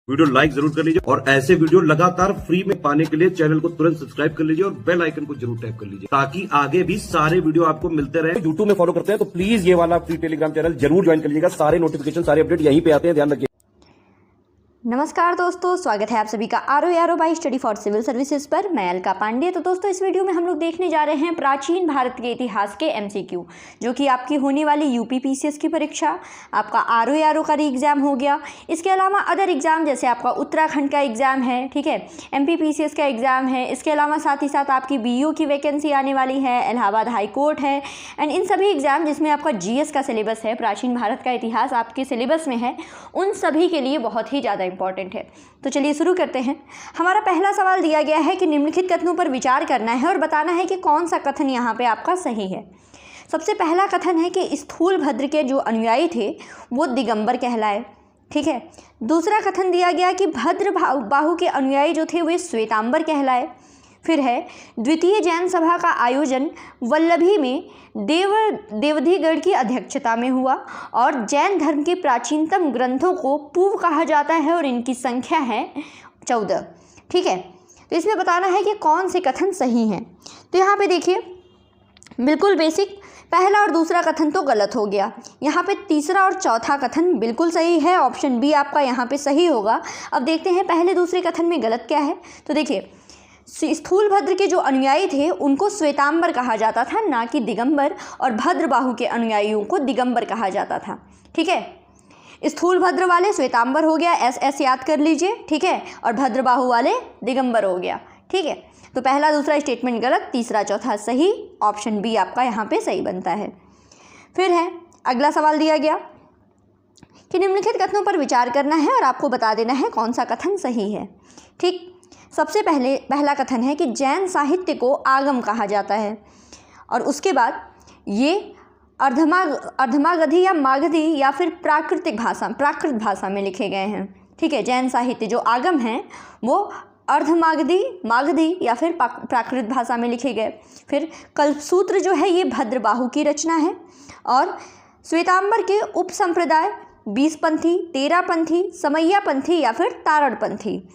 Video like जरूर कर लीजिए और ऐसे वीडियो लगातार फ्री में पाने के लिए चैनल को तुरंत सब्सक्राइब कर लीजिए और बेल आइकन को जरूर टैप कर लीजिए ताकि आगे भी सारे वीडियो आपको मिलते रहे। यूट्यूब में फॉलो करते हैं तो प्लीज ये वाला फ्री टेलीग्राम चैनल जरूर ज्वाइन कर लीजिएगा। सारे नोटिफिकेशन सारे अपडेट यहीं पे आते हैं, ध्यान रखिए। नमस्कार दोस्तों, स्वागत है आप सभी का आरो by study for civil services पर। मैं अलका पांडे। तो दोस्तों इस वीडियो में हम लोग देखने जा रहे हैं प्राचीन भारत के इतिहास के एमसीक्यू, जो कि आपकी होने वाली यूपी पीसीएस की परीक्षा, आपका आरो का री एग्ज़ाम हो गया। इसके अलावा अदर एग्ज़ाम जैसे आपका उत्तराखंड का एग्ज़ाम है, ठीक है, एमपी पीसीएस का एग्ज़ाम है। इसके अलावा साथ ही साथ आपकी बीईओ की वैकेंसी आने वाली है, इलाहाबाद हाई कोर्ट है, एंड इन सभी एग्ज़ाम जिसमें आपका जीएस का सिलेबस है, प्राचीन भारत का इतिहास आपके सिलेबस में है, उन सभी के लिए बहुत ही ज़्यादा इंपॉर्टेंट है। तो चलिए शुरू करते हैं। हमारा पहला सवाल दिया गया है कि निम्नलिखित कथनों पर विचार करना है और बताना है कि कौन सा कथन यहाँ पे आपका सही है। सबसे पहला कथन है कि स्थूलभद्र के जो अनुयायी थे वो दिगंबर कहलाए, ठीक है। दूसरा कथन दिया गया कि भद्र बाहु के अनुयायी जो थे वे श्वेतांबर कहलाए। फिर है द्वितीय जैन सभा का आयोजन वल्लभी में देवधिगढ़ की अध्यक्षता में हुआ और जैन धर्म के प्राचीनतम ग्रंथों को पूर्व कहा जाता है और इनकी संख्या है 14, ठीक है। तो इसमें बताना है कि कौन से कथन सही हैं। तो यहाँ पे देखिए, बिल्कुल बेसिक, पहला और दूसरा कथन तो गलत हो गया। यहाँ पे तीसरा और चौथा कथन बिल्कुल सही है। ऑप्शन बी आपका यहाँ पे सही होगा। अब देखते हैं पहले दूसरे कथन में गलत क्या है। तो देखिए, स्थूलभद्र के जो अनुयायी थे उनको श्वेतांबर कहा जाता था, ना कि दिगंबर, और भद्रबाहु के अनुयायियों को दिगंबर कहा जाता था, ठीक है। स्थूलभद्र वाले श्वेतांबर हो गया, एस याद कर लीजिए, ठीक है, और भद्रबाहु वाले दिगंबर हो गया, ठीक है। तो पहला दूसरा स्टेटमेंट गलत, तीसरा चौथा सही। ऑप्शन बी आपका यहाँ पे सही बनता है। फिर है अगला सवाल दिया गया कि निम्नलिखित कथनों पर विचार करना है और आपको बता देना है कौन सा कथन सही है, ठीक। सबसे पहला कथन है कि जैन साहित्य को आगम कहा जाता है और उसके बाद ये अर्धमागधी या मागधी या फिर प्राकृत भाषा में लिखे गए हैं, ठीक है। जैन साहित्य जो आगम हैं वो मागधी या फिर प्राकृत भाषा में लिखे गए। फिर कल्पसूत्र जो है ये भद्रबाहु की रचना है और श्वेतांबर के उप संप्रदाय 20पंथी, 13पंथी, समैयापंथी या फिर तारणपंथी,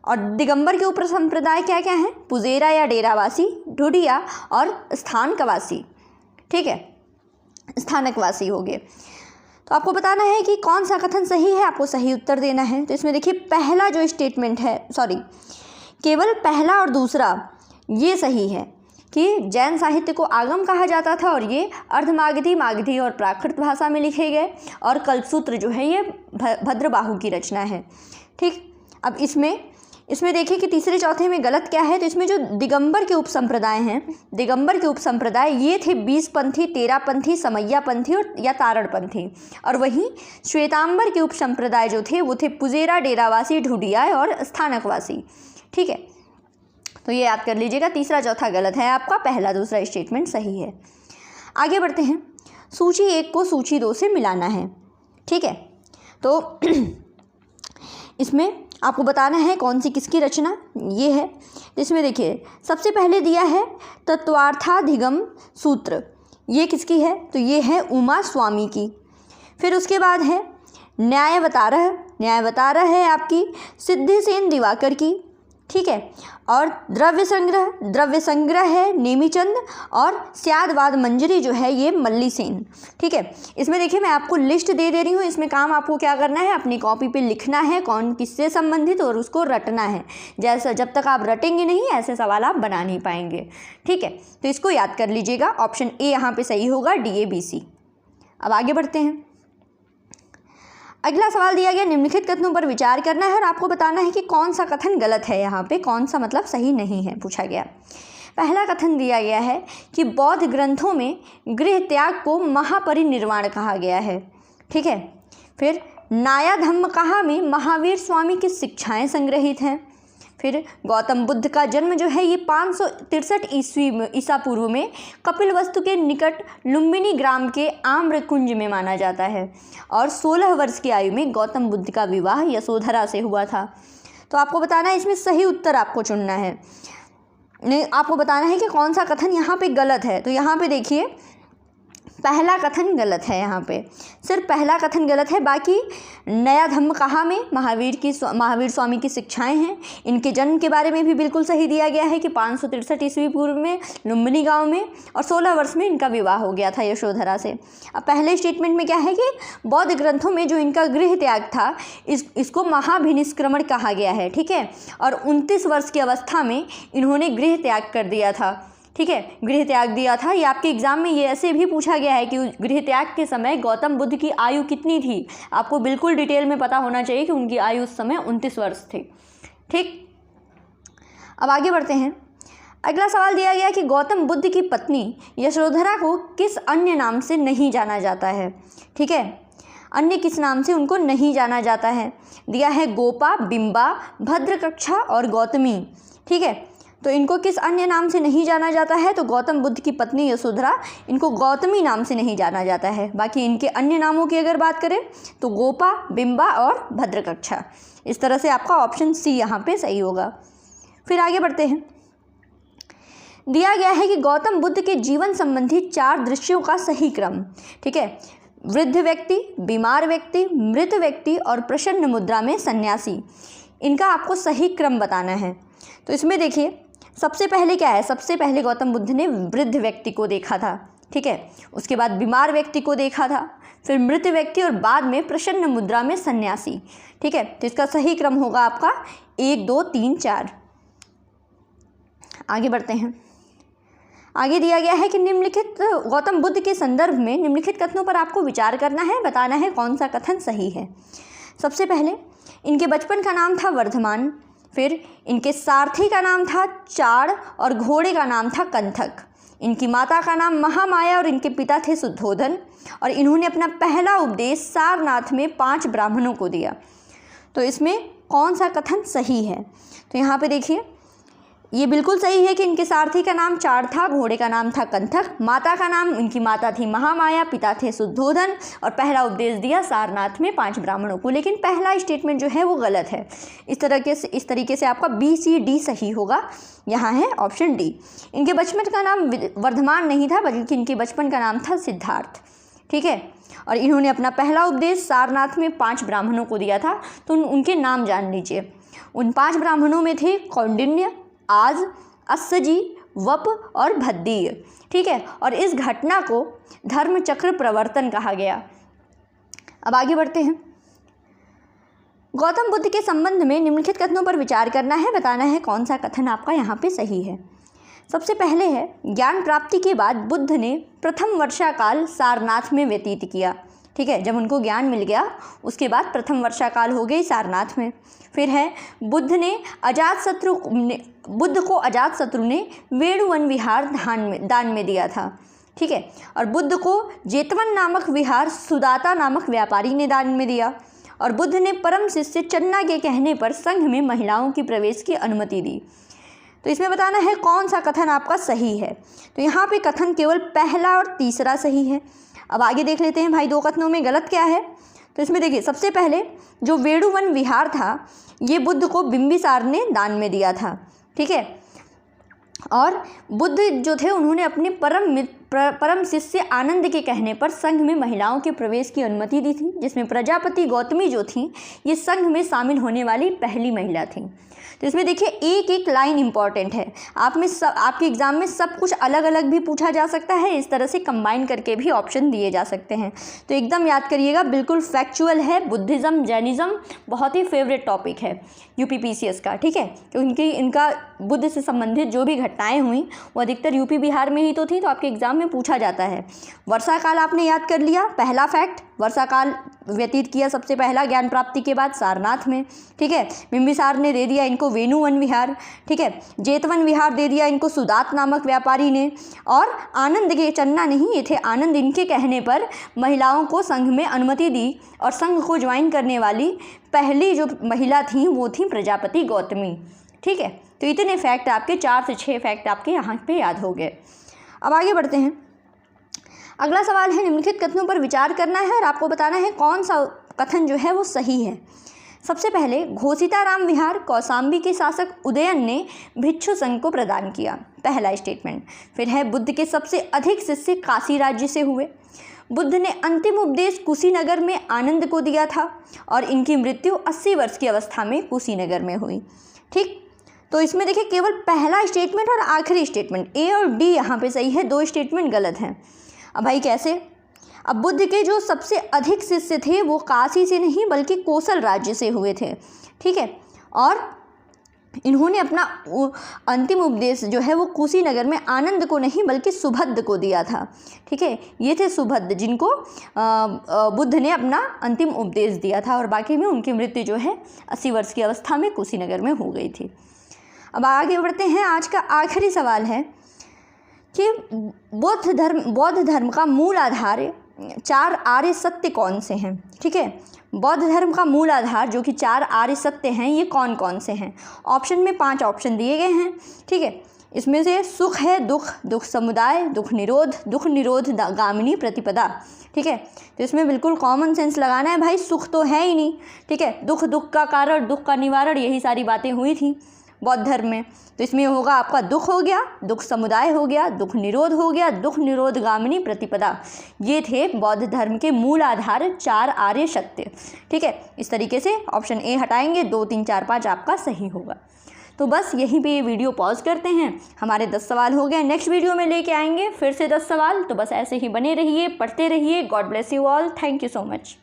और दिगंबर के ऊपर संप्रदाय क्या क्या हैं, पुजेरा या डेरावासी, ढूढ़िया और स्थानकवासी, ठीक है, स्थानकवासी हो गए। तो आपको बताना है कि कौन सा कथन सही है, आपको सही उत्तर देना है। तो इसमें देखिए, पहला जो स्टेटमेंट है, केवल पहला और दूसरा ये सही है कि जैन साहित्य को आगम कहा जाता था और ये अर्धमागधी, मागधी और प्राकृत भाषा में लिखे गए, और कल्पसूत्र जो है ये भद्रबाहु की रचना है, ठीक। अब इसमें देखिए कि तीसरे चौथे में गलत क्या है। तो इसमें जो दिगंबर के उप संप्रदाय ये थे 20पंथी, 13पंथी, समैयापंथी और या तारणपंथी, और वहीं श्वेतांबर के उप संप्रदाय जो थे वो थे पुजेरा, डेरावासी, ढूढ़िया और स्थानकवासी, ठीक है। तो ये याद कर लीजिएगा, तीसरा चौथा गलत है आपका, पहला दूसरा स्टेटमेंट सही है। आगे बढ़ते हैं। सूची 1 को सूची 2 से मिलाना है, ठीक है। तो इसमें आपको बताना है कौन सी किसकी रचना ये है। इसमें देखिए, सबसे पहले दिया है तत्वार्थाधिगम सूत्र, ये किसकी है, तो ये है उमा स्वामी की। फिर उसके बाद है न्यायवतारह है आपकी सिद्धिसेन दिवाकर की, ठीक है, और द्रव्य संग्रह है नेमीचंद, और स्यादवाद मंजरी जो है ये मल्ली सेन, ठीक है। इसमें देखिए, मैं आपको लिस्ट दे रही हूँ, इसमें काम आपको क्या करना है, अपनी कॉपी पे लिखना है कौन किससे संबंधित और उसको रटना है। जैसा जब तक आप रटेंगे नहीं ऐसे सवाल आप बना नहीं पाएंगे, ठीक है। तो इसको याद कर लीजिएगा, ऑप्शन ए यहाँ पे सही होगा, DABC। अब आगे बढ़ते हैं। अगला सवाल दिया गया, निम्नलिखित कथनों पर विचार करना है और आपको बताना है कि कौन सा कथन गलत है, यहाँ पे कौन सा मतलब सही नहीं है पूछा गया। पहला कथन दिया गया है कि बौद्ध ग्रंथों में गृह त्याग को महापरिनिर्वाण कहा गया है, ठीक है। फिर नाया धम्मकहा में महावीर स्वामी की शिक्षाएं संग्रहित हैं। फिर गौतम बुद्ध का जन्म जो है ये 563 ईसा पूर्व में कपिलवस्तु के निकट लुम्बिनी ग्राम के आम्रकुंज में माना जाता है, और 16 वर्ष की आयु में गौतम बुद्ध का विवाह यशोधरा से हुआ था। तो आपको बताना है, इसमें सही उत्तर आपको चुनना है, आपको बताना है कि कौन सा कथन यहाँ पे गलत है। तो यहाँ पे देखिए, पहला कथन गलत है, यहाँ पे सिर्फ पहला कथन गलत है। बाकी नया धम्म कहा में महावीर स्वामी की शिक्षाएं हैं। इनके जन्म के बारे में भी बिल्कुल सही दिया गया है कि 563 ईस्वी पूर्व में लुम्बिनी गांव में, और 16 वर्ष में इनका विवाह हो गया था यशोधरा से। अब पहले स्टेटमेंट में क्या है कि बौद्ध ग्रंथों में जो इनका गृह त्याग था इसको महाभिनिष्क्रमण कहा गया है, ठीक है। और 29 वर्ष की अवस्था में इन्होंने गृह त्याग कर दिया था, ठीक है, गृह त्याग दिया था। ये आपके एग्जाम में ये ऐसे भी पूछा गया है कि गृह त्याग के समय गौतम बुद्ध की आयु कितनी थी। आपको बिल्कुल डिटेल में पता होना चाहिए कि उनकी आयु उस समय 29 वर्ष थी, ठीक। अब आगे बढ़ते हैं। अगला सवाल दिया गया कि गौतम बुद्ध की पत्नी यशोधरा को किस अन्य नाम से नहीं जाना जाता है, ठीक है। अन्य किस नाम से उनको नहीं जाना जाता है, दिया है गोपा, बिंबा, भद्रकक्षा और गौतमी, ठीक है। तो इनको किस अन्य नाम से नहीं जाना जाता है, तो गौतम बुद्ध की पत्नी यशोधरा, इनको गौतमी नाम से नहीं जाना जाता है। बाकी इनके अन्य नामों की अगर बात करें तो गोपा, बिंबा और भद्रकक्षा। इस तरह से आपका ऑप्शन सी यहाँ पे सही होगा। फिर आगे बढ़ते हैं। दिया गया है कि गौतम बुद्ध के जीवन संबंधी 4 दृश्यों का सही क्रम, ठीक है। वृद्ध व्यक्ति, बीमार व्यक्ति, मृत व्यक्ति और प्रसन्न मुद्रा में सन्यासी, इनका आपको सही क्रम बताना है। तो इसमें देखिए सबसे पहले क्या है, सबसे पहले गौतम बुद्ध ने वृद्ध व्यक्ति को देखा था, ठीक है। उसके बाद बीमार व्यक्ति को देखा था, फिर मृत व्यक्ति और बाद में प्रसन्न मुद्रा में सन्यासी, ठीक है। तो इसका सही क्रम होगा आपका 1 2 3 4। आगे बढ़ते हैं। आगे दिया गया है कि निम्नलिखित गौतम बुद्ध के संदर्भ में निम्नलिखित कथनों पर आपको विचार करना है, बताना है कौन सा कथन सही है। सबसे पहले इनके बचपन का नाम था वर्धमान, फिर इनके सारथी का नाम था चाड़ और घोड़े का नाम था कंथक। इनकी माता का नाम महामाया और इनके पिता थे शुद्धोधन, और इन्होंने अपना पहला उपदेश सारनाथ में 5 ब्राह्मणों को दिया। तो इसमें कौन सा कथन सही है, तो यहाँ पे देखिए ये बिल्कुल सही है कि इनके सारथी का नाम चाड़ था, घोड़े का नाम था कंथक, माता का नाम, इनकी माता थी महामाया, पिता थे शुद्धोधन, और पहला उपदेश दिया सारनाथ में 5 ब्राह्मणों को। लेकिन पहला स्टेटमेंट जो है वो गलत है। इस तरीके से आपका बी सी डी सही होगा। यहाँ है ऑप्शन डी। इनके बचपन का नाम वर्धमान नहीं था, बल्कि इनके बचपन का नाम था सिद्धार्थ, ठीक है। और इन्होंने अपना पहला उपदेश सारनाथ में 5 ब्राह्मणों को दिया था। तो उनके नाम जान लीजिए। उन 5 ब्राह्मणों में थे कौंडिन्य, आज, अस्सजी, वप और भद्दीय, ठीक है। और इस घटना को धर्मचक्र प्रवर्तन कहा गया। अब आगे बढ़ते हैं। गौतम बुद्ध के संबंध में निम्नलिखित कथनों पर विचार करना है, बताना है कौन सा कथन आपका यहाँ पे सही है। सबसे पहले है ज्ञान प्राप्ति के बाद बुद्ध ने प्रथम वर्षा काल सारनाथ में व्यतीत किया, ठीक है। जब उनको ज्ञान मिल गया उसके बाद प्रथम वर्षा काल हो गई सारनाथ में। फिर है बुद्ध को अजातशत्रु ने वेणुवन विहार दान में दिया था, ठीक है। और बुद्ध को जेतवन नामक विहार सुदाता नामक व्यापारी ने दान में दिया। और बुद्ध ने परम शिष्य चन्ना के कहने पर संघ में महिलाओं की प्रवेश की अनुमति दी। तो इसमें बताना है कौन सा कथन आपका सही है। तो यहाँ पे कथन केवल पहला और तीसरा सही है। अब आगे देख लेते हैं भाई 2 कथनों में गलत क्या है। तो इसमें देखिए सबसे पहले जो वेणुवन विहार था ये बुद्ध को बिंबिसार ने दान में दिया था, ठीक है। और बुद्ध जो थे उन्होंने अपने परम शिष्य आनंद के कहने पर संघ में महिलाओं के प्रवेश की अनुमति दी थी, जिसमें प्रजापति गौतमी जो थी ये संघ में शामिल होने वाली पहली महिला थी। तो इसमें देखिए एक एक लाइन इंपॉर्टेंट है। आपके एग्जाम में सब कुछ अलग अलग भी पूछा जा सकता है, इस तरह से कंबाइन करके भी ऑप्शन दिए जा सकते हैं। तो एकदम याद करिएगा, बिल्कुल फैक्चुअल है। बुद्धिज़्म जैनिज़्म बहुत ही फेवरेट टॉपिक है यूपीपीसीएस का, ठीक है। क्योंकि इनका बुद्ध से संबंधित जो भी घटनाएं हुई वो अधिकतर यूपी बिहार में ही तो थी, तो आपके एग्जाम में पूछा जाता है। वर्षा काल आपने याद कर लिया, पहला फैक्ट, वर्षा काल व्यतीत किया सबसे पहला ज्ञान प्राप्ति के बाद सारनाथ में, ठीक है। बिंबिसार ने दे दिया इनको वेणुवन विहार, ठीक है। जेतवन विहार दे दिया इनको सुदात नामक व्यापारी ने। और आनंद के चन्ना नहीं ये थे आनंद, इनके कहने पर महिलाओं को संघ में अनुमति दी। और संघ को ज्वाइन करने वाली पहली जो महिला थी वो थी प्रजापति गौतमी, ठीक है। तो इतने फैक्ट आपके 4 से 6 फैक्ट आपके यहाँ पे याद हो गए। अब आगे बढ़ते हैं। अगला सवाल है निम्नलिखित कथनों पर विचार करना है और आपको बताना है कौन सा कथन जो है वो सही है। सबसे पहले घोषिताराम विहार कौशाम्बी के शासक उदयन ने भिक्षु संघ को प्रदान किया, पहला स्टेटमेंट। फिर है बुद्ध के सबसे अधिक शिष्य काशी राज्य से हुए। बुद्ध ने अंतिम उपदेश कुशीनगर में आनंद को दिया था और इनकी मृत्यु 80 वर्ष की अवस्था में कुशीनगर में हुई। ठीक, तो इसमें देखिए केवल पहला स्टेटमेंट और आखिरी स्टेटमेंट ए और डी यहाँ पे सही है, 2 स्टेटमेंट गलत हैं। अब भाई कैसे? अब बुद्ध के जो सबसे अधिक शिष्य थे वो काशी से नहीं बल्कि कोसल राज्य से हुए थे। ठीक है, और इन्होंने अपना अंतिम उपदेश जो है वो कुशीनगर में आनंद को नहीं बल्कि सुभद्द को दिया था। ठीक है, ये थे सुभद्द जिनको बुद्ध ने अपना अंतिम उपदेश दिया था और बाकी में उनकी मृत्यु जो है 80 वर्ष की अवस्था में कुशीनगर में हो गई थी। अब आगे बढ़ते हैं। आज का आखिरी सवाल है कि बौद्ध धर्म का मूल आधार 4 आर्य सत्य कौन से हैं? ठीक है, बौद्ध धर्म का मूल आधार जो कि 4 आर्य सत्य हैं ये कौन कौन से हैं? ऑप्शन में 5 ऑप्शन दिए गए हैं। ठीक है, इसमें से सुख है, दुख समुदाय, दुख निरोध गामिनी प्रतिपदा। ठीक है, तो इसमें बिल्कुल कॉमन सेंस लगाना है भाई, सुख तो है ही नहीं। ठीक है, दुख का कारण, दुख का निवारण, यही सारी बातें हुई थी बौद्ध धर्म में। तो इसमें होगा आपका दुख हो गया, दुख समुदाय हो गया, दुख निरोध हो गया, दुख निरोध गामिनी प्रतिपदा। ये थे बौद्ध धर्म के मूल आधार 4 आर्य सत्य। ठीक है, इस तरीके से ऑप्शन ए हटाएंगे, 2, 3, 4, 5 आपका सही होगा। तो बस यहीं पे ये वीडियो पॉज करते हैं। हमारे 10 सवाल हो गए, नेक्स्ट वीडियो में लेके आएंगे फिर से 10 सवाल। तो बस ऐसे ही बने रहिए, पढ़ते रहिए। God bless you all, thank you so much.